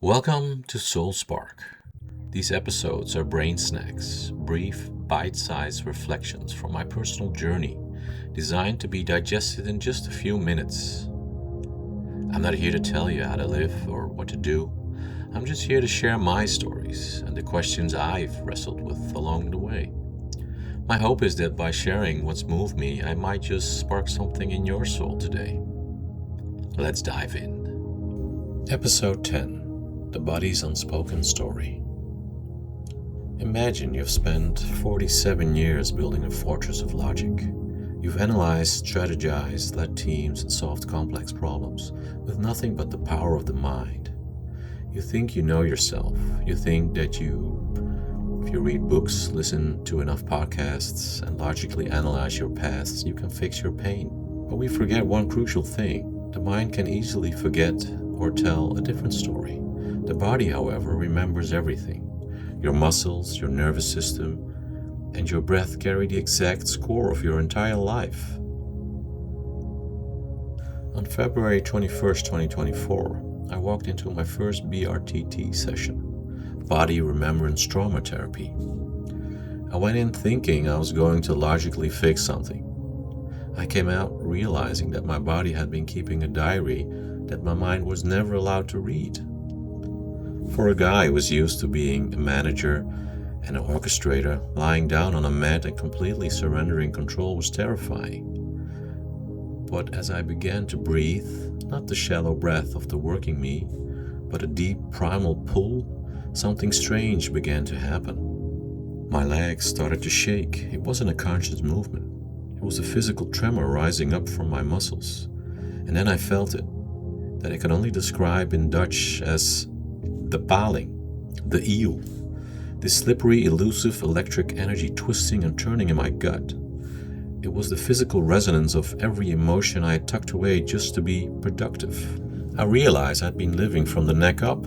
Welcome to Soul Spark. These episodes are brain snacks, brief, bite-sized reflections from my personal journey, designed to be digested in just a few minutes. I'm not here to tell you how to live or what to do. I'm just here to share my stories and the questions I've wrestled with along the way. My hope is that by sharing what's moved me, I might just spark something in your soul today. Let's dive in. Episode 10. The Body's Unspoken Story. Imagine you've spent 47 years building a fortress of logic. You've analyzed, strategized, led teams, and solved complex problems with nothing but the power of the mind. You think you know yourself. You think that if you read books, listen to enough podcasts, and logically analyze your past, you can fix your pain. But we forget one crucial thing. The mind can easily forget or tell a different story. The body, however, remembers everything. Your muscles, your nervous system, and your breath carry the exact score of your entire life. On February 21st, 2024, I walked into my first BRTT session, Body Remembrance Trauma Therapy. I went in thinking I was going to logically fix something. I came out realizing that my body had been keeping a diary that my mind was never allowed to read. For a guy who was used to being a manager and an orchestrator, lying down on a mat and completely surrendering control was terrifying. But as I began to breathe, not the shallow breath of the working me, but a deep primal pull, something strange began to happen. My legs started to shake. It wasn't a conscious movement. It was a physical tremor rising up from my muscles. And then I felt it, that I can only describe in Dutch as the paling, the eel, this slippery, elusive electric energy twisting and turning in my gut. It was the physical resonance of every emotion I had tucked away just to be productive. I realized I'd been living from the neck up.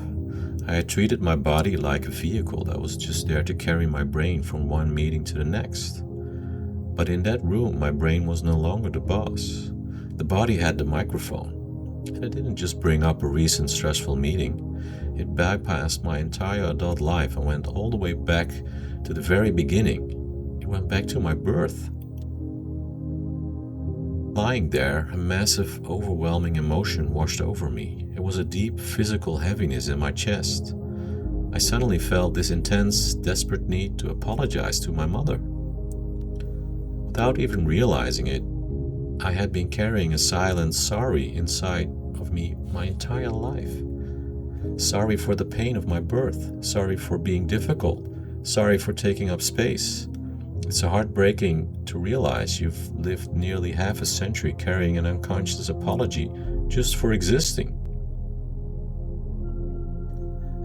I had treated my body like a vehicle that was just there to carry my brain from one meeting to the next. But in that room, my brain was no longer the boss. The body had the microphone. And it didn't just bring up a recent stressful meeting. It bypassed my entire adult life and went all the way back to the very beginning. It went back to my birth. Lying there, a massive, overwhelming emotion washed over me. It was a deep physical heaviness in my chest. I suddenly felt this intense, desperate need to apologize to my mother. Without even realizing it, I had been carrying a silent sorry inside of me my entire life. Sorry for the pain of my birth. Sorry for being difficult. Sorry for taking up space. It's heartbreaking to realize you've lived nearly half a century carrying an unconscious apology just for existing.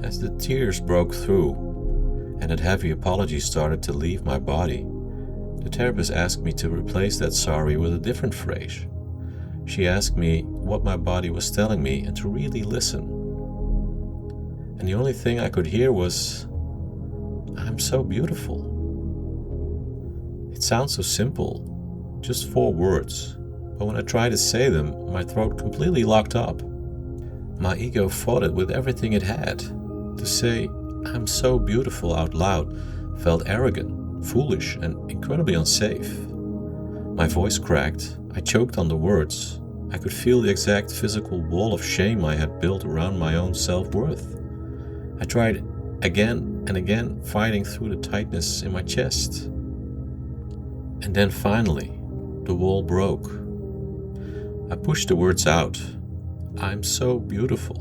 As the tears broke through and that heavy apology started to leave my body, the therapist asked me to replace that sorry with a different phrase. She asked me what my body was telling me and to really listen. And the only thing I could hear was, "I'm so beautiful." It sounds so simple, just 4 words, but when I tried to say them, my throat completely locked up. My ego fought it with everything it had. To say, "I'm so beautiful" out loud felt arrogant, foolish, and incredibly unsafe. My voice cracked. I choked on the words. I could feel the exact physical wall of shame I had built around my own self-worth. I tried again and again, fighting through the tightness in my chest. And then finally, the wall broke. I pushed the words out. "I'm so beautiful."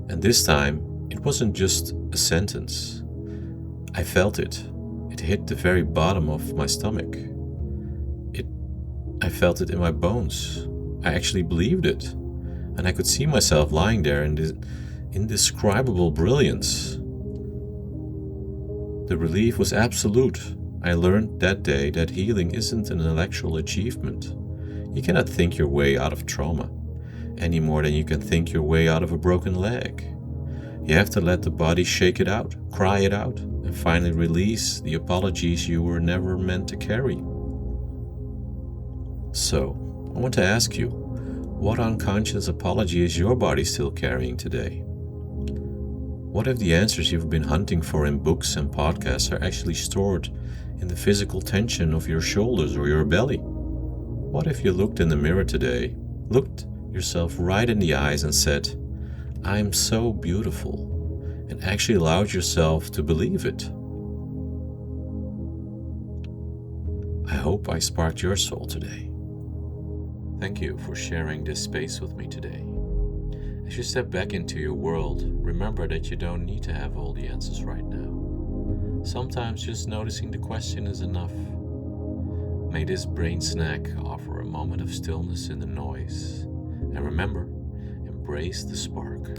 And this time, it wasn't just a sentence. I felt it. It hit the very bottom of my stomach. I felt it in my bones. I actually believed it. And I could see myself lying there in this indescribable brilliance. The relief was absolute. I learned that day that healing isn't an intellectual achievement. You cannot think your way out of trauma, any more than you can think your way out of a broken leg. You have to let the body shake it out, cry it out, and finally release the apologies you were never meant to carry. So, I want to ask you, what unconscious apology is your body still carrying today? What if the answers you've been hunting for in books and podcasts are actually stored in the physical tension of your shoulders or your belly? What if you looked in the mirror today, looked yourself right in the eyes and said, "I'm so beautiful," and actually allowed yourself to believe it? I hope I sparked your soul today. Thank you for sharing this space with me today. As you step back into your world, remember that you don't need to have all the answers right now. Sometimes just noticing the question is enough. May this brain snack offer a moment of stillness in the noise. And remember, embrace the spark.